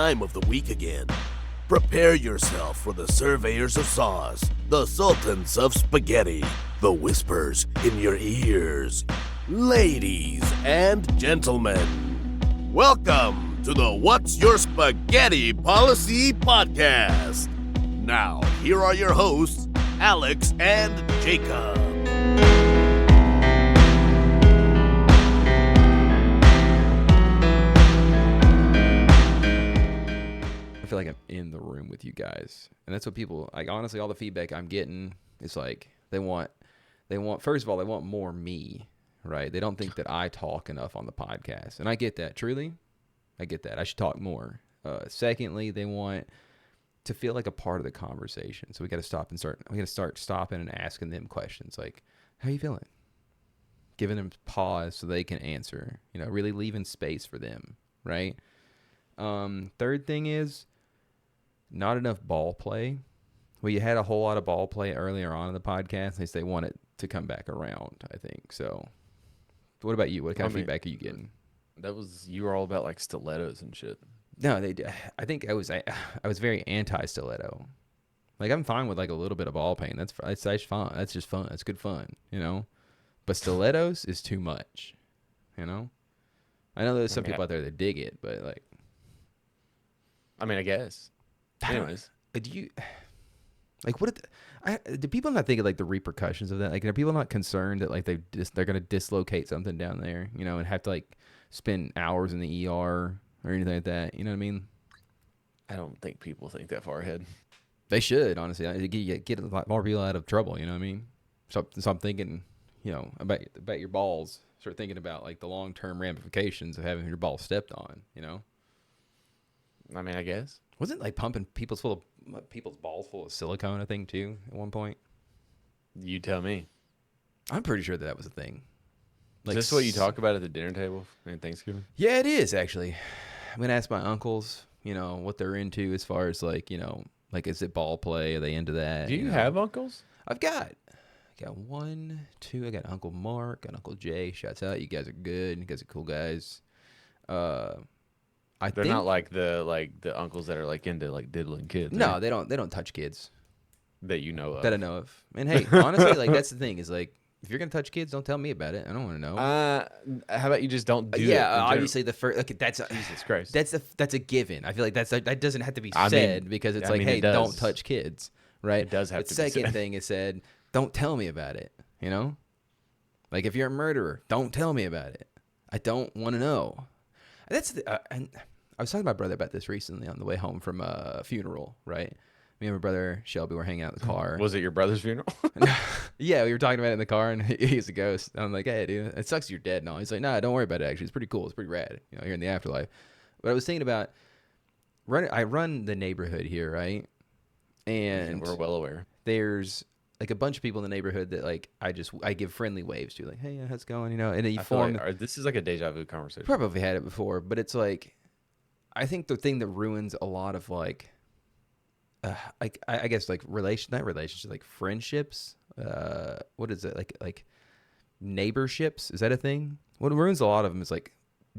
time of the week again. Prepare yourself for the surveyors of sauce, the sultans of spaghetti, the whispers in your ears. Ladies and gentlemen, welcome to the What's Your Spaghetti Policy podcast. Now, here are your hosts, Alex and Jacob. I feel like I'm in the room with you guys, and that's what people like. Honestly, all the feedback I'm getting is like they want first of all, they want more me, right? They don't think that I talk enough on the podcast, and I get that. Truly, I get that. I should talk more. Secondly, they want to feel like a part of the conversation, so we got to start stopping and asking them questions like, "How you feeling?" Giving them pause so they can answer. You know, really leaving space for them, right? Third thing is not enough ball play. Well, you had a whole lot of ball play earlier on in the podcast. At least they want it to come back around, I think. So what about you? What kind of feedback are you getting? You were all about like stilettos and shit. No, I think I was very anti-stiletto. Like I'm fine with like a little bit of ball pain. That's fun. That's just fun. That's good fun, you know? But stilettos is too much, you know? I know there's some people out there that dig it, but like, I guess. Anyways, do you like do people not think of like the repercussions of that? Like, are people not concerned that like they're gonna dislocate something down there, you know, and have to like spend hours in the ER or anything like that? You know what I mean? I don't think people think that far ahead. They should, honestly. Get a lot more people out of trouble. You know what I mean? So I'm thinking, you know, about your balls. Start thinking about like the long-term ramifications of having your balls stepped on. You know? I guess. Wasn't like pumping people's balls full of silicone a thing too at one point? You tell me. I'm pretty sure that was a thing. Like, is this what you talk about at the dinner table at Thanksgiving? Yeah, it is actually. I'm gonna ask my uncles, you know, what they're into as far as like, you know, like is it ball play? Are they into that? Do you have uncles? I got one, two. I got Uncle Mark and Uncle Jay. Shouts out, you guys are good. You guys are cool guys. They're not like the uncles that are like into like diddling kids. No, right? they don't touch kids that you know of. That I know of. And hey, honestly, like that's the thing is like if you're gonna touch kids, don't tell me about it. I don't want to know. How about you just don't do it? Yeah, obviously the first. Okay, that's Jesus Christ. That's a given. I feel like that doesn't have to be said because it's like, hey, don't touch kids, right? It does have to be said. The second thing is said, don't tell me about it. You know, like if you're a murderer, don't tell me about it. I don't want to know. That's and I was talking to my brother about this recently on the way home from a funeral, right? Me and my brother Shelby were hanging out in the car. Was it your brother's funeral? Yeah, we were talking about it in the car, and he's a ghost. I'm like, hey, dude, it sucks you're dead and all. He's like, nah, don't worry about it, actually. It's pretty cool. It's pretty rad, you know, here in the afterlife. But I was thinking about, I run the neighborhood here, right? And we're well aware. There's like a bunch of people in the neighborhood that like I give friendly waves to, like, hey, how's it going? You know, and you form. Like, this is like a deja vu conversation. Probably had it before, but it's like, I think the thing that ruins a lot of like I guess like not relationships, like friendships. What is it like neighborships? Is that a thing? What ruins a lot of them is like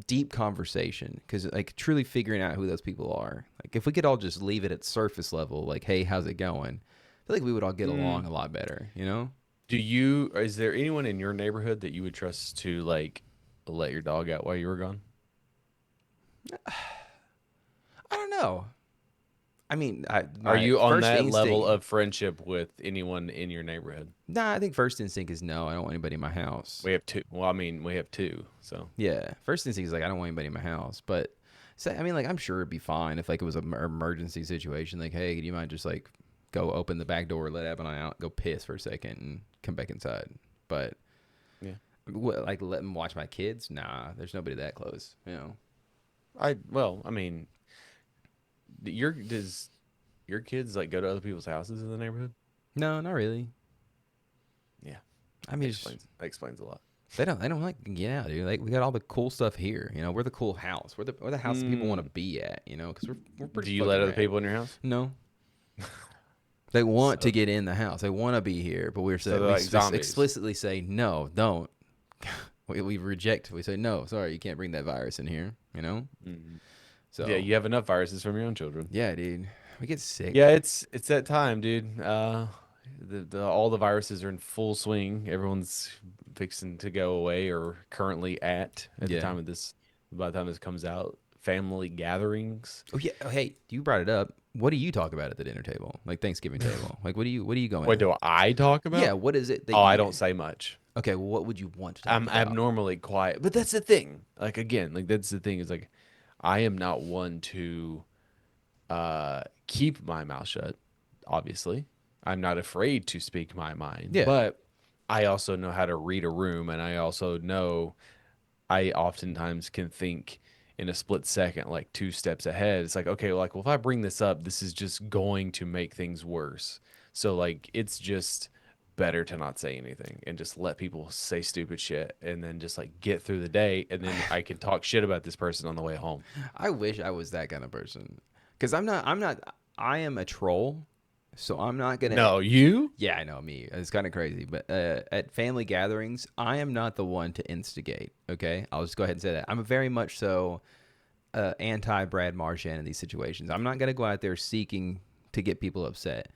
deep conversation, because like truly figuring out who those people are. Like if we could all just leave it at surface level, like, hey, how's it going? I feel like we would all get along a lot better. You know? Is there anyone in your neighborhood that you would trust to like let your dog out while you were gone? I don't know. I mean, are you on that level of friendship with anyone in your neighborhood? Nah, I think first instinct is no. I don't want anybody in my house. We have two. Well, we have two. So yeah, first instinct is like I don't want anybody in my house. But like I'm sure it'd be fine if like it was an emergency situation. Like, hey, do you mind just like go open the back door, let Evan and I out, go piss for a second, and come back inside? But yeah, like let them watch my kids? Nah, there's nobody that close. You know. Does your kids like go to other people's houses in the neighborhood? No, not really. Yeah, that explains a lot. They don't like get out, dude. Like we got all the cool stuff here. You know, we're the cool house. We're the house that people want to be at. You know, because we're pretty. Do you let other people in your house? No. They want to get in the house. They want to be here, but we explicitly say no, don't. We reject. We say no. Sorry, you can't bring that virus in here. You know. Mm-hmm. So Yeah, you have enough viruses from your own children. yeah, dude, we get sick. Yeah, it's that time, dude. The all the viruses are in full swing. Everyone's fixing to go away or currently at the Yeah. time of this. By the time this comes out, family gatherings. Oh yeah. Oh hey, you brought it up. What do you talk about at the dinner table, like Thanksgiving table? Like what are you going What at? do I talk Yeah. about? What is it that Oh, I you? don't say much. Okay. Well, what would you want to talk I'm about? abnormally quiet, but that's the thing. Like again, like that's the thing is like I am not one to keep my mouth shut. Obviously, I'm not afraid to speak my mind, Yeah. but I also know how to read a room, and I also know I oftentimes can think in a split second, like two steps ahead. It's like, okay, like, well, if I bring this up, this is just going to make things worse. So, like, it's just better to not say anything and just let people say stupid shit and then just like get through the day. And then I can talk shit about this person on the way home. I wish I was that kind of person. Because I'm not. I'm not. I am a troll. So I'm not gonna. No, you? Yeah, I know me. It's kind of crazy, but at family gatherings, I am not the one to instigate. Okay, I'll just go ahead and say that I'm very much so anti Brad Marchand in these situations. I'm not gonna go out there seeking to get people upset. I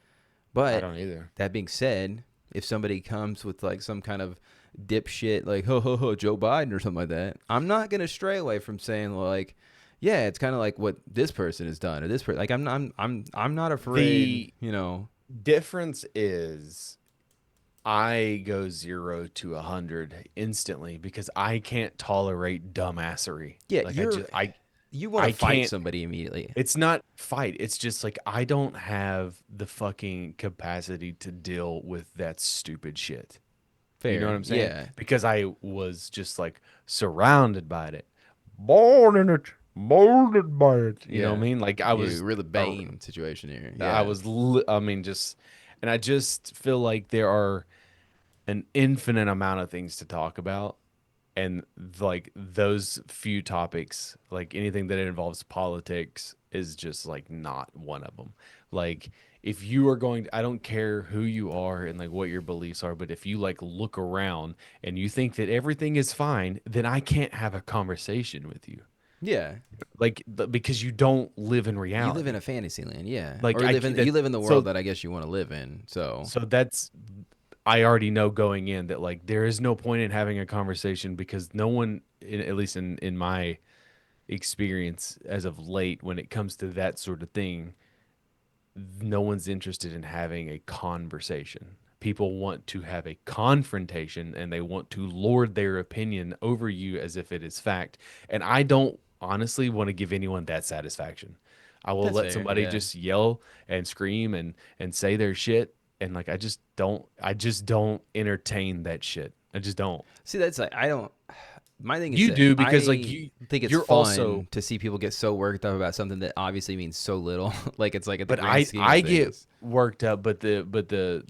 But don't either. that being said, if somebody comes with like some kind of dipshit like ho ho ho Joe Biden or something like that, I'm not gonna stray away from saying like, yeah, it's kind of like what this person has done or this person. Like I'm not afraid. The You know. difference is I go 0 to 100 instantly because I can't tolerate dumbassery. Yeah, Like you're you want I to fight can't. somebody immediately. It's not fight. It's just like I don't have the fucking capacity to deal with that stupid shit. You know what Fair. I'm saying? Yeah. Because I was just like surrounded by it, born in it, molded by it. You know what I Yeah. mean? Like You really Bane situation here. I Yeah. was, I mean, just, and I just feel like there are an infinite amount of things to talk about. And like those few topics, like anything that involves politics is just like not one of them. Like if you are going I don't care who you are and like what your beliefs are, but if you like look around and you think that everything is fine, then I can't have a conversation with you. Yeah. Like because you don't live in You live in reality. a fantasy land. Yeah. Like Or I you that live in the world so that I guess you want to live in. So, so that's I already know going in that like there is no point in having a conversation because no one, at least in my experience as of late, when it comes to that sort of thing, no one's interested in having a conversation. People want to have a confrontation and they want to lord their opinion over you as if it is fact. And I don't honestly want to give anyone that satisfaction. I will that's let fair. somebody Yeah. just yell and scream and say their shit and like I just don't entertain that shit. I just don't. See, that's like I don't my thing is You that do because like I think it's you're fun also to see people get so worked up about something that obviously means so little. Like it's like at the but grand scheme of I get things. worked up, but the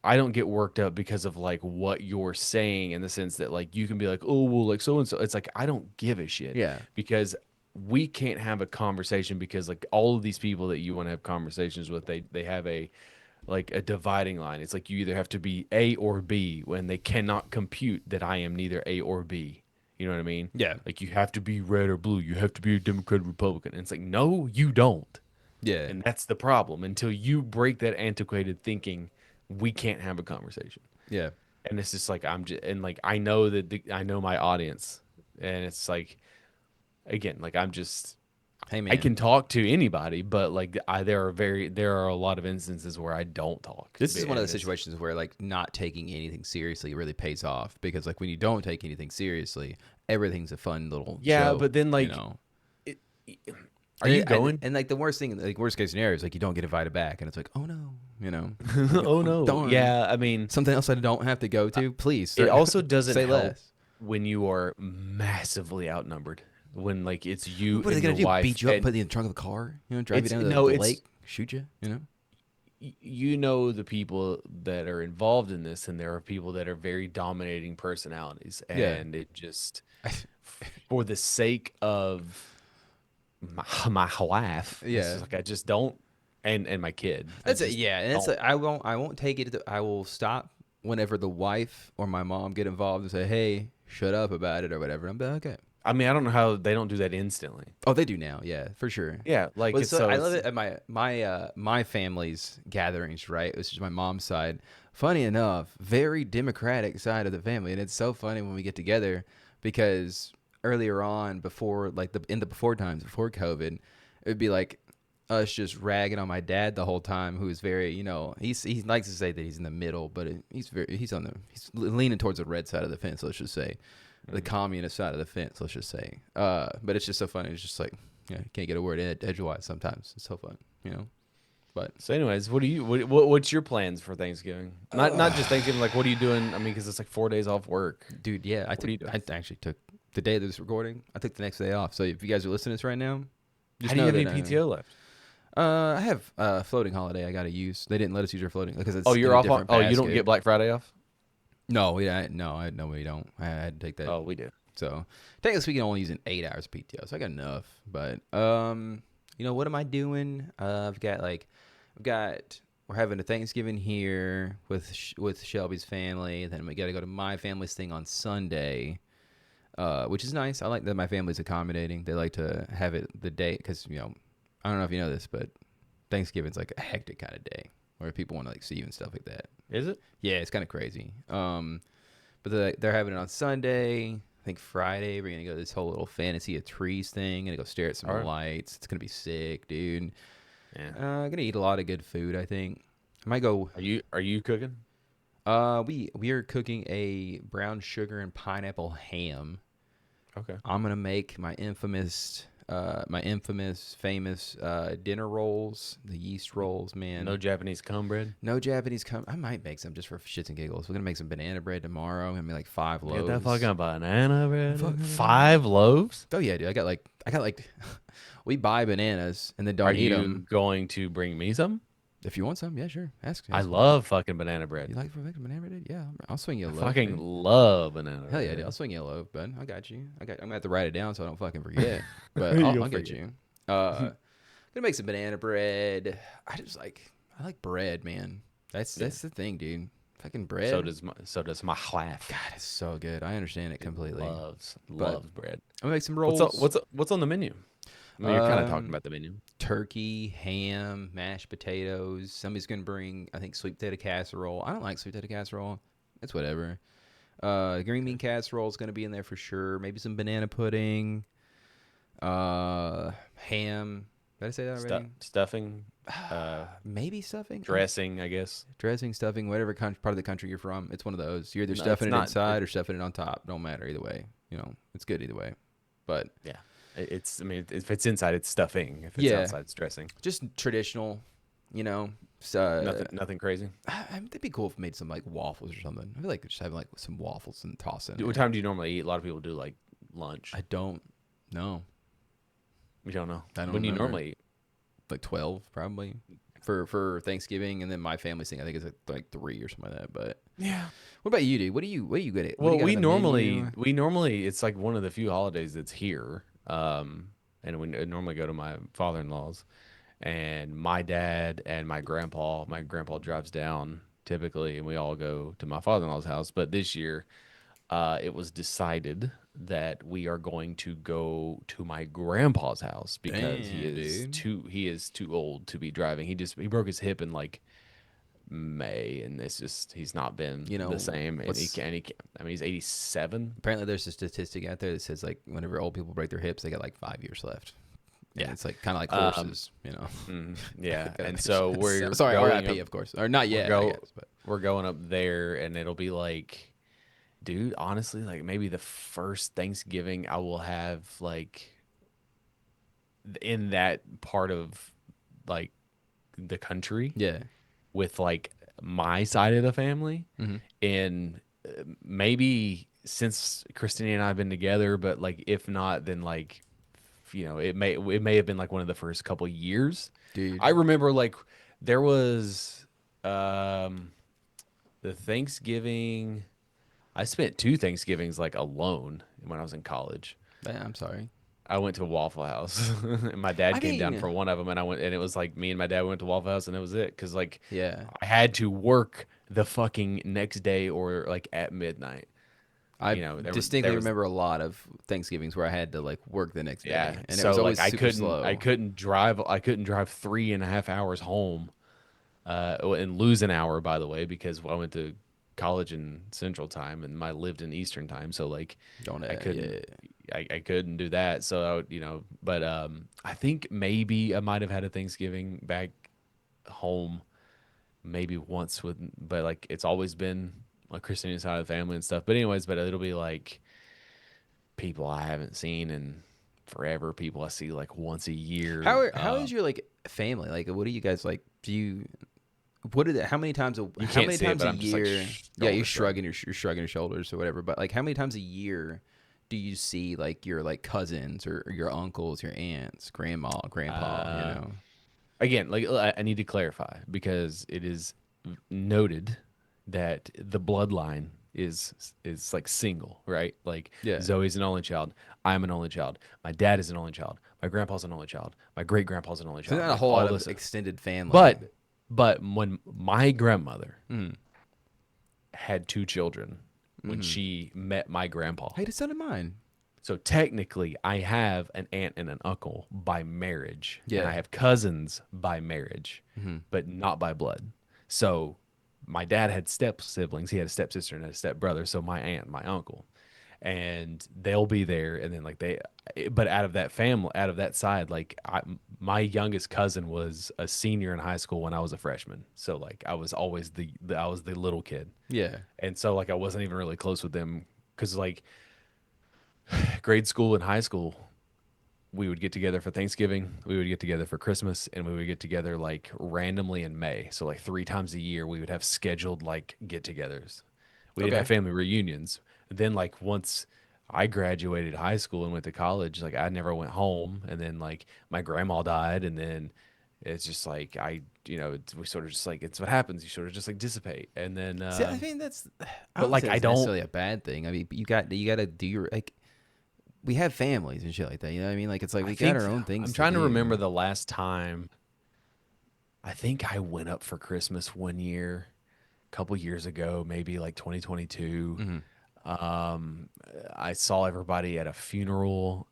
I don't get worked up because of like what you're saying in the sense that like you can be like, oh well, like so and so. It's like I don't give a shit Yeah. because we can't have a conversation because like all of these people that you want to have conversations with, they have a like a dividing line. It's like you either have to be A or B when they cannot compute that I am neither A or B. You know what I mean? Yeah. Like you have to be red or blue. You have to be a Democrat or Republican. And it's like, no, you don't. Yeah. And that's the problem. Until you break that antiquated thinking, we can't have a conversation. Yeah. And it's just like I'm just and like I know that I know my audience, and it's like again like I'm just Hey I man. can talk to anybody, but like there are a lot of instances where I don't talk. This is one of And the situations where like not taking anything seriously really pays off because like when you don't take anything seriously, everything's a fun little yeah, joke, but then you like know. it, are you And, going? and like the worst thing, like worst case scenario is like you don't get invited back, and it's like, oh no, you know, Oh oh, no. darn, Yeah, I mean, something else I don't have to go to. Please, it sir, also doesn't say help less. when you are massively outnumbered. When like it's you What are they and gonna your do? wife Beat you up, and put you in the trunk of the car, you know, drive you it's down to no, the it's lake, shoot you, you know? you know the people that are involved in this, and there are people that are very dominating personalities, Yeah, and it just for the sake of my wife, it's yeah. just like I just don't, and my kid, I That's it. just Yeah, and it's don't. like I won't take it. I will stop whenever the wife or my mom get involved and say, hey, shut up about it or whatever. I'm like, okay. I mean, I don't know how they don't do that instantly. Oh, they do now. Yeah, for sure. Yeah, like Well, it's so so I love it's it at my family's gatherings, right? Which is my mom's side. Funny enough, very democratic side of the family, and it's so funny when we get together because earlier on, before like in the before times before COVID, it would be like us just ragging on my dad the whole time, who is very, he likes to say that he's in the middle, but he's leaning towards the red side of the fence. Let's just say the communist side of the fence. Let's just say, but it's just so funny. It's just like. Yeah, you can't get a word edgewise sometimes. It's so fun. But so. Anyways, what's your plans for Thanksgiving? Not just Thanksgiving. Like, what are you doing? I mean, because it's like 4 days off work. dude, yeah, What are you doing? I actually took the day of this recording. I took the next day off. So if you guys are listening to this right now, just How do you know have any that, PTO left? I have a floating holiday I got to use. They didn't let us use our floating because it's Oh, in you're a off on. different Oh, you don't basket. get Black Friday off. No, we don't. I had to take that. Oh, we do. So technically, we can only use 8 hours PTO, so I got enough. But what am I doing? We're having a Thanksgiving here with Shelby's family. Then we got to go to my family's thing on Sunday, which is nice. I like that my family's accommodating. They like to have it the day because I don't know if you know this, but Thanksgiving's like a hectic kind of day where people want to like see you and stuff like that. Is it? Yeah, it's kind of crazy. But they're having it on Sunday. I think Friday we're gonna go to this whole little fantasy of trees thing. Gonna go stare at some Alright. lights. It's gonna be sick, dude. Yeah. Gonna eat a lot of good food. I think I might go. Are you cooking? We are cooking a brown sugar and pineapple ham. Okay. I'm gonna make my famous dinner rolls, the yeast rolls, man. No Japanese cornbread. No Japanese I might make some just for shits and giggles. We're gonna make some banana bread tomorrow. Gonna be like 5 loaves. Get that fucking banana bread. Fuck. 5 loaves. Oh yeah, dude. I got like we buy bananas and then don't Are eat you them. going to bring me some? If you want some, yeah, sure. Ask. I me. love fucking banana bread. You like for banana bread? Yeah, I'll swing you a I loaf. fucking dude. love banana bread. Hell yeah, dude. I'll swing you a loaf, bud. I got you. I'm gonna have to write it down so I don't fucking forget. But You'll I'll get forget. you. Gonna make some banana bread. I like bread, man. That's the thing, dude. Fucking bread. So does my wife. God, it's so good. I understand it completely. Loves But- bread. I'm gonna make some rolls. What's on the menu? I mean, you're kind of talking about the menu. Turkey, ham, mashed potatoes. Somebody's gonna bring, I think, sweet potato casserole. I don't like sweet potato casserole. It's whatever. Green bean casserole is gonna be in there for sure. Maybe some banana pudding. Ham. Did I say that already? Stuffing, Maybe stuffing. dressing, I guess. Dressing, stuffing, whatever part of the country you're from. It's one of those. You're either No, stuffing it's it not- inside or stuffing it on top. Don't matter either way. It's good either way. But Yeah. I mean, if it's inside, it's stuffing. If it's Yeah. outside, it's dressing. just traditional. Nothing crazy. It'd be cool if we made some like waffles or something. I feel like just having like some waffles and toss in. What there. time do you normally eat? A lot of people do like lunch. I don't know. You don't know. I don't When do you remember. normally eat? Like 12 probably for Thanksgiving, and then my family's thing I think is like 3 or something like that. But Yeah. what about you, dude? What are you good at? What do Well, you got we on the normally menu? it's like one of the few holidays that's here. And we normally go to my father-in-law's, and my dad and my grandpa. My grandpa drives down typically, and we all go to my father-in-law's house. But this year, it was decided that we are going to go to my grandpa's house because Damn, dude. he is too old to be driving. He broke his hip in like May, and he's not been the same. And he what's- can't. I mean, he's 87. Apparently there's a statistic out there that says like whenever old people break their hips, they got like 5 years left. And Yeah. it's like kind of like horses, Yeah, Gotta and make so sure- we're sorry, going RIP, up- of course, or not yet. go- I guess, but we're going up there, and it'll be like, dude, honestly, like maybe the first Thanksgiving I will have like in that part of like the country yeah, with like my side of the family, Mhm. and maybe since Christina and I have been together, but like if not, then like it may have been like one of the first couple years. dude. I remember like there was the Thanksgiving. I spent 2 Thanksgivings like alone when I was in college. I'm sorry. I went to a Waffle House, and my dad I came down mean- for one of them, and it was like me and my dad went to Waffle House, and it was it, because like Yeah. I had to work the fucking next day or like at midnight. I you know, distinctly there was, remember a lot of Thanksgivings where I had to like work the next yeah. day, and it So was like always super slow. I couldn't drive. I couldn't drive 3.5 hours home, and lose an hour, by the way, because I went to college in Central Time and I lived in Eastern Time. So like Don't I couldn't. yeah. I couldn't do that. So I would, you know, but I think maybe I might have had a Thanksgiving back home maybe once with, but like it's always been like Christina's side of the family and stuff. But anyways, but it'll be like people I haven't seen in forever, people I see like once a year. How is your like family? Like, what do you guys like? Do you what did how many times You how can't many see it, times but a I'm just like year? Yeah, shoulder shrug. you're shrugging your shoulders or whatever. But like, how many times a year do you see like your like cousins or your uncles, your aunts, grandma, grandpa? You know. Again, like I need to clarify because it is noted that the bloodline is like single, right? Like Yeah. Zoe's an only child, I'm an only child, my dad is an only child, my grandpa's an only child, my great grandpa's an only So child. not a Like whole all lot of this, extended family. but when my grandmother Mm. had 2 children when she met my grandpa, Hey, the son of mine. so technically I have an aunt and an uncle by marriage, and I Yeah. have cousins by marriage, but not by blood. So my dad had step siblings. He had a stepsister and a step brother. So my aunt, my uncle, and they'll be there. And then like but out of that family, out of that side, like my youngest cousin was a senior in high school when I was a freshman. So like I was always I was the little kid. Yeah. And so like I wasn't even really close with them because like grade school and high school, we would get together for Thanksgiving, we would get together for Christmas, and we would get together like randomly in May. So like 3 times a year, we would have scheduled like get-togethers. We didn't Okay. have family reunions. Then like once I graduated high school and went to college, like I never went home. And then like my grandma died, and then it's just like we sort of just like it's what happens. You sort of just like dissipate, and then See, I mean that's. I but don't like think I it's don't. necessarily a bad thing. I mean, you got to do your like. We have families and shit like that. You know what I mean? Like it's like we got our own things. I'm trying to do. remember the last time. I think I went up for Christmas one year, a couple years ago, maybe like 2022. I saw everybody at a funeral.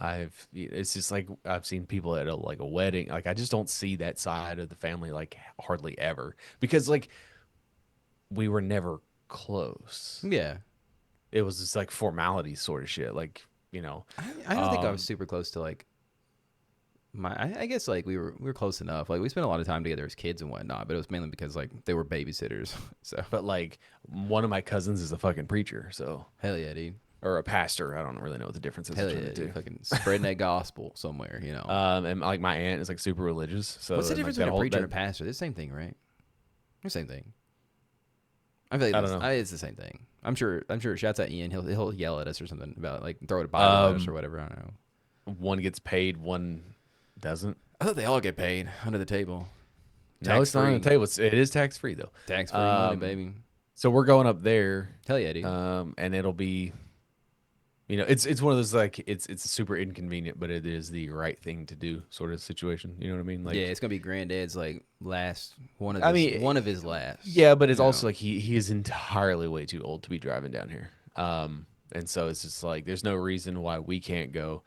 It's just like I've seen people at like a wedding. Like I just don't see that side of the family like hardly ever because like we were never close. Yeah. It was just like formality sort of shit. Like, you know, I don't think I was super close to like my. I guess like we were close enough. Like we spent a lot of time together as kids and whatnot, but it was mainly because like they were babysitters. So but like one of my cousins is a fucking preacher. So hell yeah, dude. or a pastor. I don't really know what the difference is Hell between yeah, the two. dude. Fucking spreading that gospel somewhere. You know. And like my aunt is like super religious. So What's the and, like, difference that between a whole- preacher and a that- pastor? They're the same thing, right? They're the same thing. I feel like I don't know. it's the same thing. I'm sure. Shouts at Ian. He'll yell at us or something about like throw a Bible at us or whatever. I don't know. One gets paid, one doesn't. I thought they all get paid under the table. No, it's not on the Tax-free. table. It is tax free though. Tax free money, baby. So we're going up there, Hell yeah, dude. and it'll be, it's one of those like it's super inconvenient, but it is the right thing to do sort of situation. You know what I mean? Like, yeah, it's gonna be granddad's like last one of I his, mean, one of his last. yeah, but it's you also know. like he is entirely way too old to be driving down here. And so it's just like there's no reason why we can't go.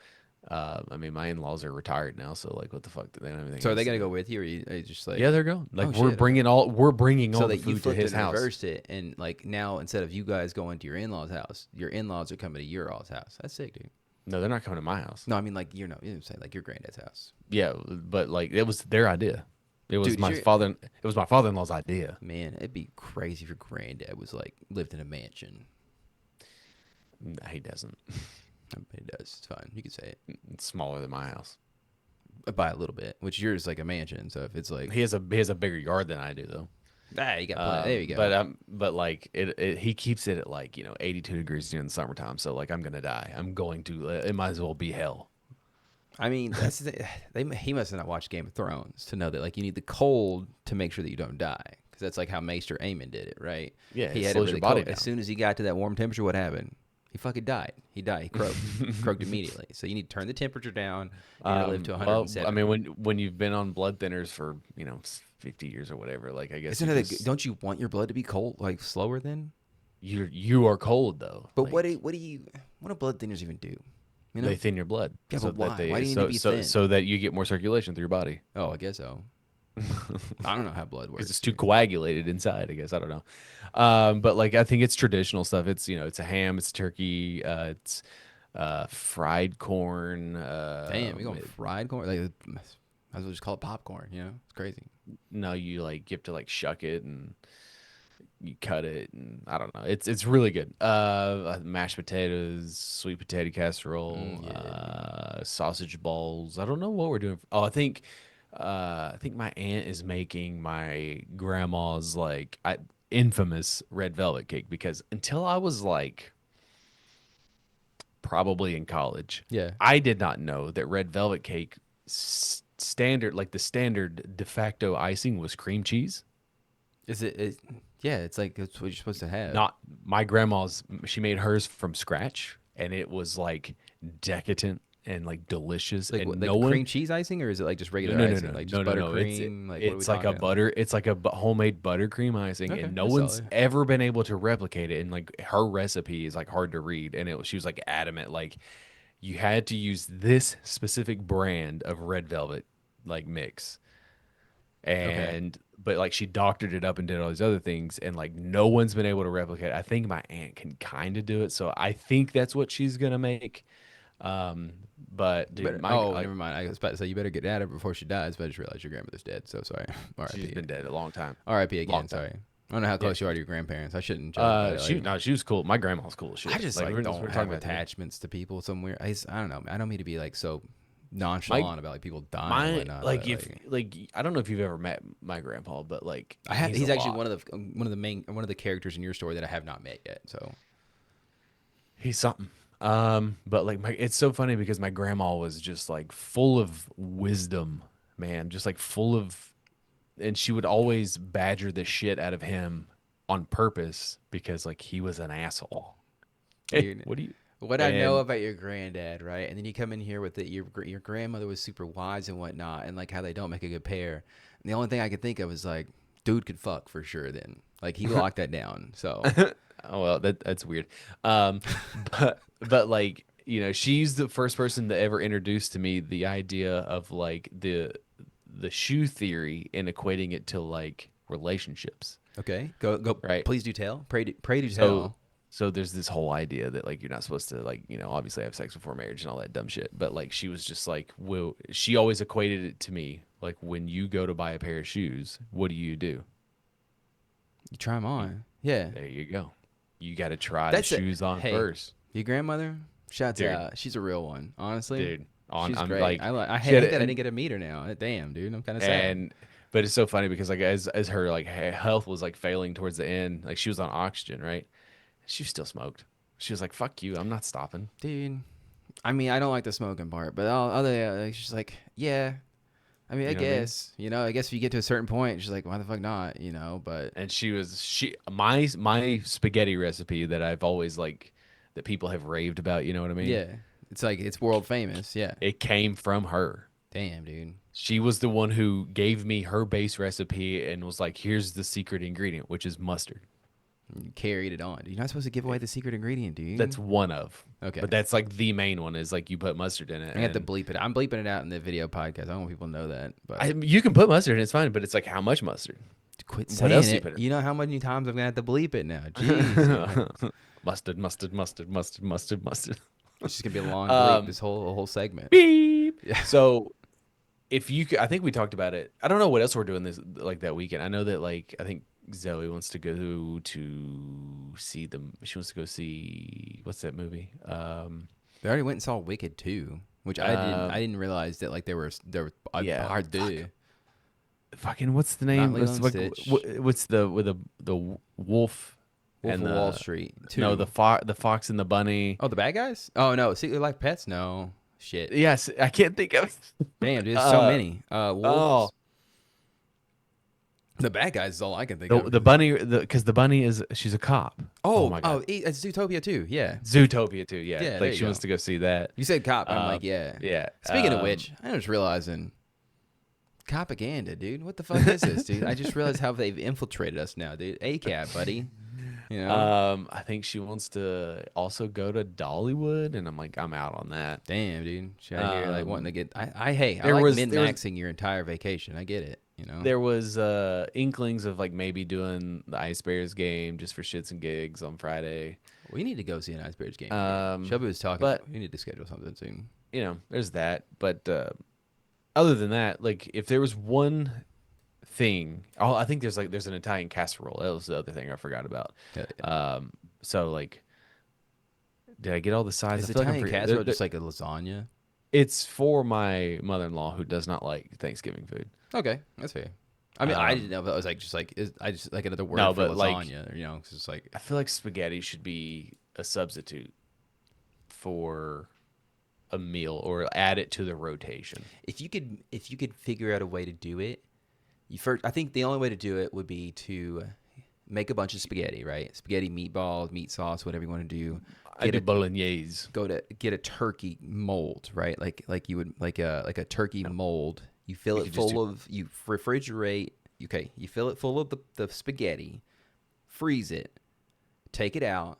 I mean, my in-laws are retired now, so like, what the fuck? They don't have anything So are they else to gonna do. go with you, or are you just like? Yeah, they're going. Like Oh, we're shit. bringing all So the that you food to flipped his and house. reversed it, and like now instead of you guys going to your in-laws' house, your in-laws are coming to your all's house. That's sick, dude. No, they're not coming to my house. No, I mean like you know what I'm saying, like your granddad's house. Yeah, but like it was their idea. It was Dude, my you're- father. It was my father-in-law's idea. Man, it'd be crazy if your granddad was like lived in a mansion. Nah, he doesn't. I mean, it does. It's fine. You can say it It's smaller than my house. by a little bit, which yours is like a mansion. So if it's like, He has a bigger yard than I do though. you got plenty. There you go. But like he keeps it at like 82 degrees during the summertime. So like I'm gonna die. I'm going to. It might as well be hell. I mean, he must have not watched Game of Thrones to know that like you need the cold to make sure that you don't die. Because that's like how Maester Aemon did it, right? Yeah, he it had slows really your body cold. down. As soon as he got to that warm temperature, what happened? He fucking died. He died. He croaked. Croaked immediately. So you need to turn the temperature down and live to 107. I mean, when you've been on blood thinners for 50 years or whatever, like I guess Don't you want your blood to be cold, like slower then? You are cold though. But Like, what do blood thinners even do? You know? they thin your blood. Yeah, but why? That they Why do you need to be thin? so that you get more circulation through your body. Oh, I guess so. I don't know how blood works. Because it's too coagulated inside, I guess. I don't know. But like I think it's traditional stuff. It's it's a ham, it's turkey, it's fried corn. Damn, you going fried corn? Like, might as well just call it popcorn. It's crazy. No, you have to like shuck it and you cut it, and I don't know. It's really good. Mashed potatoes, sweet potato casserole, sausage balls. I don't know what we're doing. Oh, I think my aunt is making my grandma's like infamous red velvet cake, because until I was like probably in college, Yeah. I did not know that red velvet cake standard, like the standard de facto icing, was cream cheese. Is it? Yeah, it's like that's what you're supposed to have. Not my grandma's. She made hers from scratch, and it was like decadent and like delicious. like, And what, no like one, cream cheese icing, or is it like just regular no, no, icing, no, like just no, no, no. buttercream? Like, what are we It's like a talking about? butter. It's like a homemade buttercream icing, Okay, and no that's one's solid. ever been able to replicate it. And like her recipe is like hard to read, and she was like adamant, like you had to use this specific brand of red velvet like mix. And but like she doctored it up and did all these other things, and like no one's been able to replicate it. I think my aunt can kind of do it, so I think that's what she's gonna make. But dude, Never mind. I was about to say you better get at her before she dies, but I just realized your grandmother's dead. So sorry. she's R.I.P. been dead a long time. R.I.P. again. Long time. Sorry. I don't know how close you are to your grandparents. I shouldn't joke about it. Like, She was cool. My grandma's cool as shit. I just like we're don't talking have about attachments to people somewhere. I don't know. I don't mean to be like so nonchalant about like people dying and whatnot. like but, if like I don't know if you've ever met my grandpa, but like I have, he's a actually lot. one of the characters in your story that I have not met yet. So He's something. But like it's so funny because my grandma was just like full of wisdom, man, just like full of, and she would always badger the shit out of him on purpose because like he was an asshole. Dude, What do you? what I know And- about your granddad, right? And then you come in here with your grandmother was super wise and whatnot, and like how they don't make a good pair. And the only thing I could think of was like, dude could fuck for sure. Then like he locked that down. So Oh well, that's weird. But like she's the first person that ever introduced to me the idea of like the shoe theory and equating it to like relationships. okay, go Right. Please do tell. Pray do So tell. so there's this whole idea that like you're not supposed to like obviously have sex before marriage and all that dumb shit. But like she was just like, she always equated it to me like when you go to buy a pair of shoes, what do? You try them on. Yeah. There you go. You got to try That's the it. shoes on Hey, first. Your grandmother, shouts Dude. out. She's a real one, honestly. Dude, She's I'm great. like, I she hate had that I and- didn't get to meet her now. Damn, dude, I'm kind of sad. But it's so funny because like as her like health was like failing towards the end, like she was on oxygen, right? She still smoked. She was like, "Fuck you, I'm not stopping." Dude, I mean, I don't like the smoking part, but she's like, yeah. I mean, I You know what I mean? guess, I guess if you get to a certain point, she's like, why the fuck not, but And my spaghetti recipe that I've always like that people have raved about. You know what I mean? yeah, it's like, it's world famous. Yeah. It came from her. Damn, dude. She was the one who gave me her base recipe and was like, "Here's the secret ingredient, which is mustard." You carried it on. You're not supposed to give away the secret ingredient, dude. That's one of. Okay. But that's like the main one is like you put mustard in it. I have to and- bleep it. I'm bleeping it out in the video podcast. I don't want people to know that. But you can put mustard in, it's fine, but it's like how much mustard? quit what saying else do you it. put in? You know how many times I'm gonna have to bleep it now? Jeez. Mustard, mustard, mustard, mustard, mustard, mustard. It's just gonna be a long bleep. This whole segment. Beep. Yeah. So if you could, I think we talked about it. I don't know what else we're doing this like that weekend. I know that like I think Zoe wants to go to see them. She wants to go see what's that movie? They already went and saw Wicked 2, which I didn't realize that like there were Yeah, hard to. Fucking what's the name? Lilo What's, and like, Stitch. what's the with the wolf Wolf and of the Wall Street 2. No, the fox and the bunny. Oh, the bad guys? Oh no, Secret Life Pets? No. Shit. Yes, I can't think of. Damn, dude, there's so many. Wolves. Oh. The bad guys is all I can think of. The bunny, because the bunny she's a cop. my god. It's Zootopia too. Yeah. Zootopia too. Yeah, Yeah, there like you she go. wants to go see that. You said cop. I'm like, yeah. Yeah. Speaking of which, I was realizing propaganda, dude. What the fuck is this, dude? I just realized how they've infiltrated us now, dude. ACAB, buddy. You know? I think she wants to also go to Dollywood, and I'm like, I'm out on that. Damn, dude. She out here like wanting to get. I there like was- min there was- maxing your entire vacation. I get it. You know. There was inklings of like maybe doing the Ice Bears game just for shits and gigs on Friday. We need to go see an Ice Bears game. Um, Shelby was talking. but- We need to schedule something soon. You know, there's that. But other than that, like if there was one thing, I think there's an Italian casserole. That was the other thing I forgot about. Yeah. So like, did I get all the sides? Is I feel like I'm Italian forgetting- casserole just like a lasagna? It's for my mother-in-law who does not like Thanksgiving food. Okay, that's fair. I mean, I didn't know if that was like I just like another word No, for but, like, lasagna. You know, 'cause it's like I feel like spaghetti should be a substitute for a meal or add it to the rotation. if you could figure out a way to do it, I think the only way to do it would be to make a bunch of spaghetti, right? Spaghetti, meatballs, meat sauce, whatever you want to do. I do bolognese. Get a turkey mold, right? Like you would like a turkey mold. You fill it could just full of you refrigerate. Okay, you fill it full of the spaghetti, freeze it, take it out,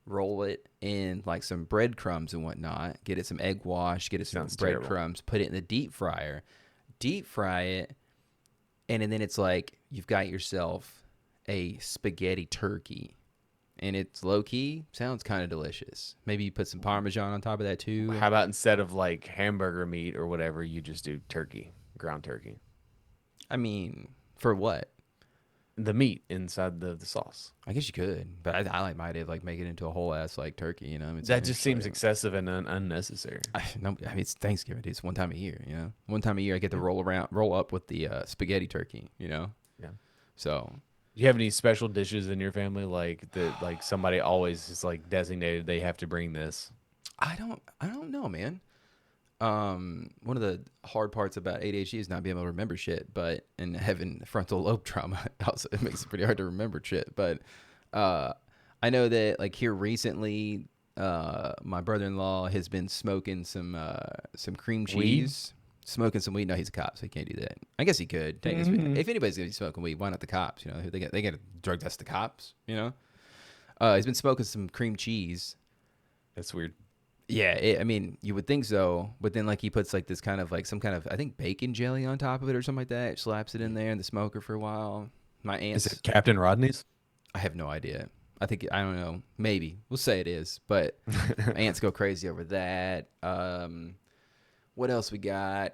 roll it in like some breadcrumbs and whatnot. Get it some egg wash. Get it some Sounds terrible. breadcrumbs. Put it in the deep fryer. Deep fry it, and then it's like you've got yourself a spaghetti turkey. And it's low key, sounds kind of delicious. Maybe you put some Parmesan on top of that too. How about instead of like hamburger meat or whatever, you just do turkey, ground turkey? I mean, for what? The meat inside the sauce. I guess you could, but I like my idea of like making it into a whole ass like turkey. You know, That just seems excessive and unnecessary. I mean, it's Thanksgiving. Dude. It's one time a year. You know, one time a year I get to roll up with the spaghetti turkey. You know, Yeah. so. Do you have any special dishes in your family like that? Like somebody always is like designated they have to bring this. I don't know, man. One of the hard parts about ADHD is not being able to remember shit, and having frontal lobe trauma also it makes it pretty hard to remember shit. But I know that like here recently, my brother-in-law has been smoking some cream cheese. Smoking some weed. No, he's a cop, so he can't do that. I guess he could. If anybody's gonna be smoking weed, why not the cops? You know, they got to drug test the cops. You know, he's been smoking some cream cheese. That's weird. Yeah, I mean, you would think so, but then like he puts like this kind of like some kind of I think bacon jelly on top of it or something like that. Slaps it in there in the smoker for a while. My aunt's. Is it Captain Rodney's? I have no idea. I don't know. Maybe we'll say it is, but my aunts go crazy over that. What else we got?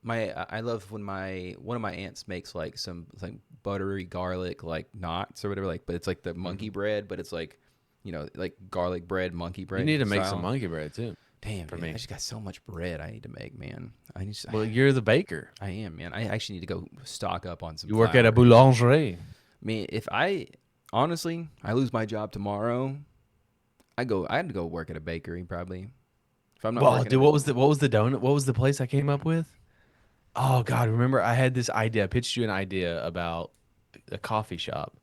I love when one of my aunts makes like some like buttery garlic like knots or whatever, like, but it's like the monkey bread, but it's like, you know, like garlic bread, monkey bread. You need to make style. some monkey bread too. Damn, for man, me. I just got so much bread I need to make, man. Well, you're the baker. I am, man. I actually need to go stock up on some. You work at a flour. boulangerie. I mean, if I honestly lose my job tomorrow, I had to go work at a bakery probably. If I'm not Well, working dude, at- what was the donut? What was the place I came up with? Oh God, remember I had this idea. I pitched you an idea about a coffee shop.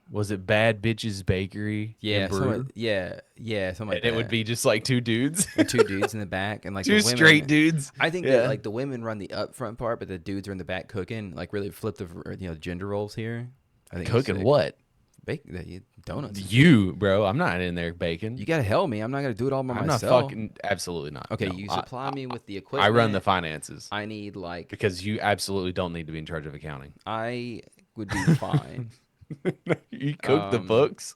Was it Bad Bitches Bakery? Yeah, and Brew? something like And that. it would be just like two dudes, And two dudes in the back, and like two the women, straight dudes. I think Yeah. that like the women run the up front part, but the dudes are in the back cooking. Like really flip the gender roles here. I think it's Cooking sick. what? Donuts. You, bro. I'm not in there baking. You gotta help me. I'm not gonna do it all by I'm myself. not fucking. Absolutely not. Okay, No, you I- supply me with the I equipment. run the finances I need like because you absolutely don't need to be in charge of accounting. I would be fine. You cook the books.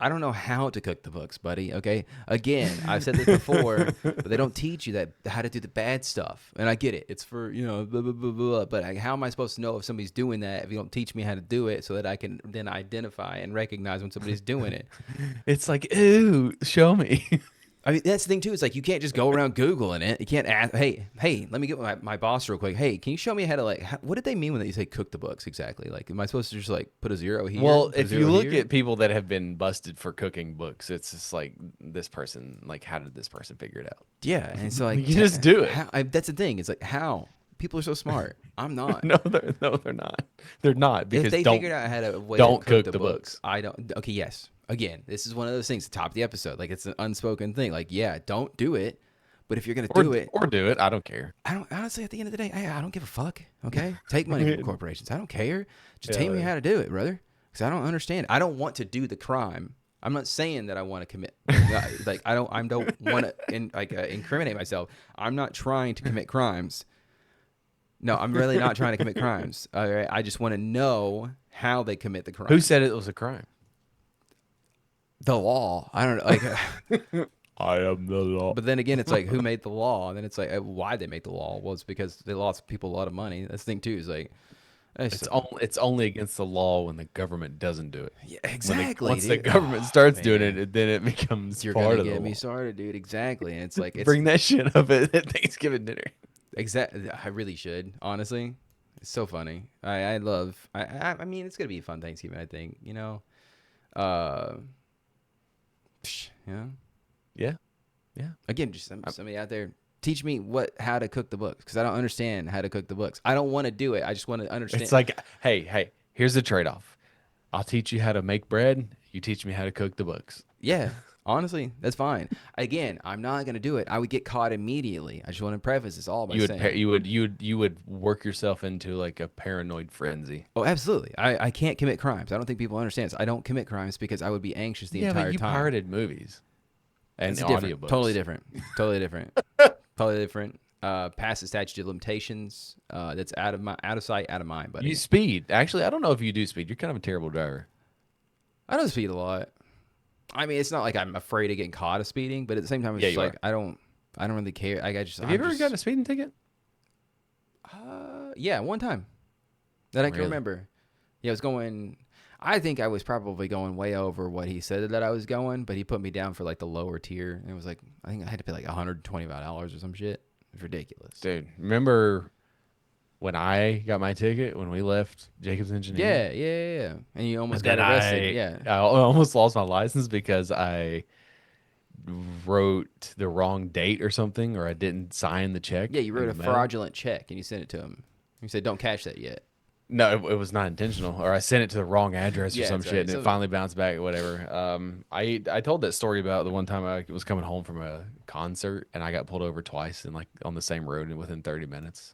I don't know how to cook the books, buddy. Okay. Again, I've said this before, but they don't teach you that how to do the bad stuff. And I get it. It's for, you know, blah, blah, blah, blah. But how am I supposed to know if somebody's doing that if you don't teach me how to do it so that I can then identify and recognize when somebody's doing it? It's like, ooh, show me. I mean, that's the thing too. It's like you can't just go around Googling it. You can't ask, hey, let me get my boss real quick. Hey, can you show me how to what did they mean when they say cook the books exactly? Like, am I supposed to just like put a zero here? Well, put a if you zero look here? at people that have been busted for cooking books, it's just like this person, like, how did this person figure it out? Yeah, and so like You just do it. That's the thing. It's like how people are so smart. I'm not. No, they're not. They're not because If they don't figured out how to way don't to cook the the books. I don't. Okay, yes. Again, this is one of those things. Top of the episode, like it's an unspoken thing. Like, yeah, don't do it, But if you're gonna Or do it, or do it. I don't care. I don't honestly. At the end of the day, I don't give a fuck. Okay, take money from corporations. I don't care. Just tell me how to do it, brother. Because I don't understand. I don't want to do the crime. I'm not saying that I want to commit. Like I don't want to incriminate myself. I'm not trying to commit crimes. No, I'm really not trying to commit crimes. All right, I just want to know how they commit the crime. Who said it was a crime? The law? I don't know. Like, I am the law. but then again, it's like who made the law, and then it's like why they make the law. Well, it's because they lost people a lot of money. That's the thing too. Is like It's only against the law when the government doesn't do it. yeah, exactly. Once the dude. government starts man. doing it, then it becomes You're part gonna of the get law. me started, dude. Exactly, and it's like it's Bring that shit up at Thanksgiving dinner. exactly. I really should, honestly. It's so funny. I mean, it's gonna be a fun Thanksgiving. I think yeah. Yeah, yeah. Again, just somebody out there teach me how to cook the books because I don't understand how to cook the books. I don't want to do it. I just want to understand. It's like, hey, here's the trade-off. I'll teach you how to make bread. You teach me how to cook the books. Yeah, honestly, that's fine. Again, I'm not gonna do it. I would get caught immediately. I just want to preface this all by saying You would work yourself into like a paranoid frenzy. oh, absolutely. I can't commit crimes. I don't think people understand this. I don't commit crimes because I would be anxious the Yeah, entire but you time. pirated movies and It's different. audiobooks. Totally different. Totally different. Totally different. Past the statute of limitations. That's out of sight, out of mind. But You speed. Actually, I don't know if you do speed. You're kind of a terrible driver. I don't speed a lot. I mean, it's not like I'm afraid of getting caught of speeding, but at the same time, it's Yeah, just you like I don't really care. I just. Have you ever gotten a speeding ticket? Yeah, one time that I can Really? remember. Yeah, I was going. I think I was probably going way over what he said that I was going, but he put me down for like the lower tier, and it was like I think I had to pay like $125 or some shit. It's ridiculous. Dude, remember when I got my ticket when we left Jacobs Engineering? Yeah. And you almost Then got arrested. I almost lost my license because I wrote the wrong date or something, or I didn't sign the check. Yeah, you wrote in a the mail. fraudulent check and you sent it to him. You said, "Don't cash that yet." No, it was not intentional, or I sent it to the wrong address or Yeah, some that's shit, right. and So- it finally bounced back. Whatever. I told that story about the one time I was coming home from a concert and I got pulled over twice and like on the same road and within 30 minutes.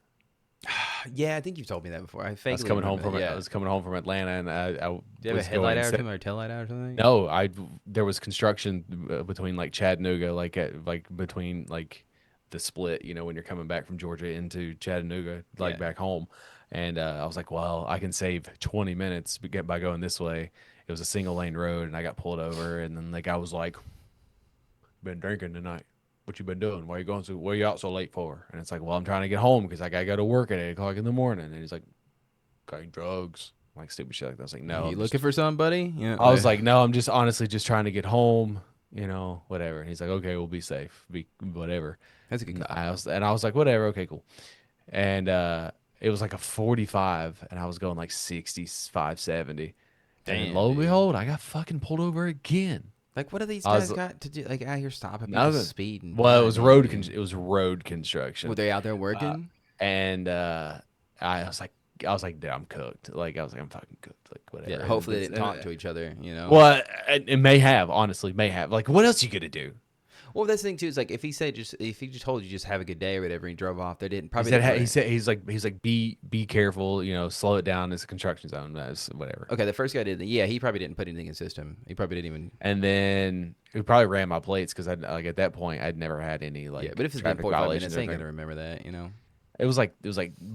Yeah, I think you've told me that before. I I was vaguely coming home remember from that, I was coming home from Atlanta and I Do you have a was headlight going out or se- something or tail light out or something? No, there was construction between like Chattanooga, between like the split, when you're coming back from Georgia into Chattanooga, Yeah. back home. And I was like, well, I can save 20 minutes by going this way. It was a single lane road, and I got pulled over. And then the guy was like, "Been drinking tonight? What you been doing? Why you out so late for?" And it's like, "Well, I'm trying to get home because I gotta go to work at 8 o'clock in the morning." And he's like, "Got drugs?" Like stupid shit like that. I was like, "No." You looking for somebody? Yeah. I was like, "No, I'm just honestly just trying to get home." Whatever. And he's like, "Okay, we'll be safe. Be whatever." That's a good call. I was like, "Whatever. Okay, cool." And it was like a 45, and I was going like 65, 70. And Damn, lo and dude. behold, I got fucking pulled over again. Like, what do these I was- guys got to do? Like, out here stopping people Nothing. speeding. Well, it God was damn, road. dude. It was road construction. Were they out there working? And I was like, dude, I'm cooked. Like, I was like, I'm fucking cooked. Like, whatever. Yeah. Hopefully, they And- didn't talk to each other. Well, it may have, honestly, may have. Like, what else you gonna do? Well, that's the thing too. Is like if he just told you just have a good day or whatever, and he drove off, they didn't He probably. said, didn't he's like, be careful. Slow it down. It's a construction zone. That's whatever. Okay, the first guy did. Yeah, he probably didn't put anything in the system. He probably didn't even. And then he probably ran my plates because at that point I'd never had any like Yeah, but if it's been traffic 45 violations minutes, or they ain't anything. gonna remember that. It was like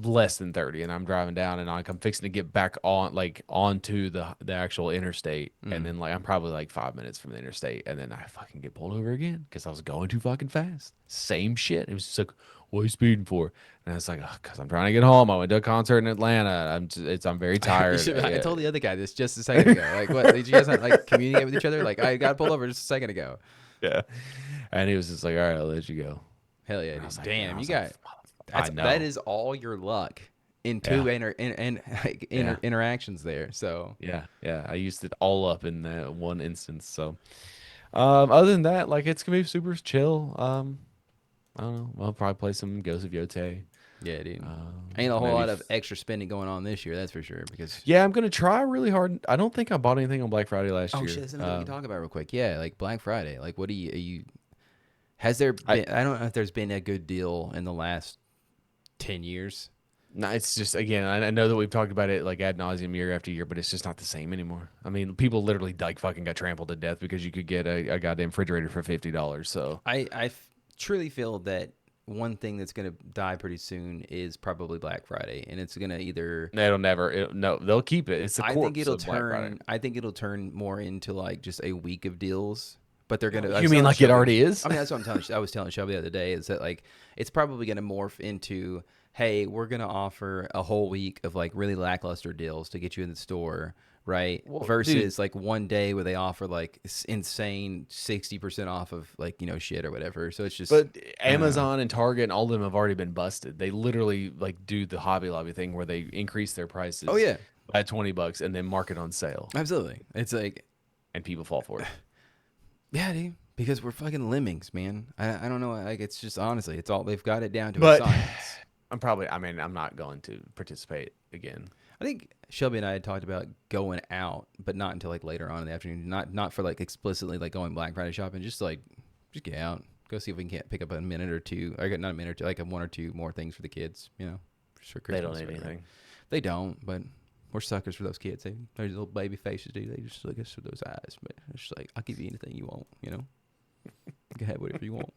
less than 30, and I'm driving down, and I'm fixing to get back onto the actual interstate, and then I'm probably like 5 minutes from the interstate, and then I fucking get pulled over again because I was going too fucking fast. Same shit. It was just like, what are you speeding for? And it's like, because I'm trying to get home. I went to a concert in Atlanta. I'm very tired. I told the other guy this just a second ago. Like, what? Did you guys not like communicate with each other? Like, I got pulled over just a second ago. Yeah. And he was just like, all right, I'll let you go. Hell yeah, And I dude. was like, Damn, I you was got. like, That's, I know. that is all your luck in two interactions there. So Yeah, I used it all up in that one instance. So, other than that, like it's gonna be super chill. I don't know. I'll probably play some Ghost of Yotei. yeah, dude. Ain't a whole maybe lot of extra spending going on this year, that's for sure. Because Yeah, I'm gonna try really hard. I don't think I bought anything on Black Friday last oh year. shit, that's something we can talk about real quick. Yeah, like Black Friday. Like, what do you Has there been? I don't know if there's been a good deal in the last 10 years. No, it's just again. I know that we've talked about it like ad nauseum year after year, but it's just not the same anymore. I mean, people literally like fucking got trampled to death because you could get a goddamn refrigerator for $50. So I truly feel that one thing that's going to die pretty soon is probably Black Friday, and it's going to either. it'll never. No, they'll keep it. It's the I corpse think it'll of Black Friday. turn. I think it'll turn more into like just a week of deals. But they're gonna. You mean like it already is? I mean, that's what I'm telling. I was telling Shelby the other day is that like it's probably gonna morph into, hey, we're gonna offer a whole week of like really lackluster deals to get you in the store, right? Well, Versus dude. like one day where they offer like insane 60% off of like shit or whatever. So it's just. But Amazon and Target and all of them have already been busted. They literally like do the Hobby Lobby thing where they increase their prices. Oh yeah, by $20 and then mark it on sale, absolutely. It's like. and people fall for it. Yeah, dude. Because we're fucking lemmings, man. I don't know. Like it's just honestly, it's all they've got it down to a But science. I'm not going to participate again. I think Shelby and I had talked about going out, but not until like later on in the afternoon. Not for like explicitly like going Black Friday shopping. Just get out, go see if we can pick up a minute or two. Or not a minute or two, like one or two more things for the kids. Just for They Christmas. don't need or whatever. anything. They don't, but we're suckers for those kids. Those little baby faces, dude. They just look us through those eyes. But it's just like I'll give you anything you want. You can have whatever you want.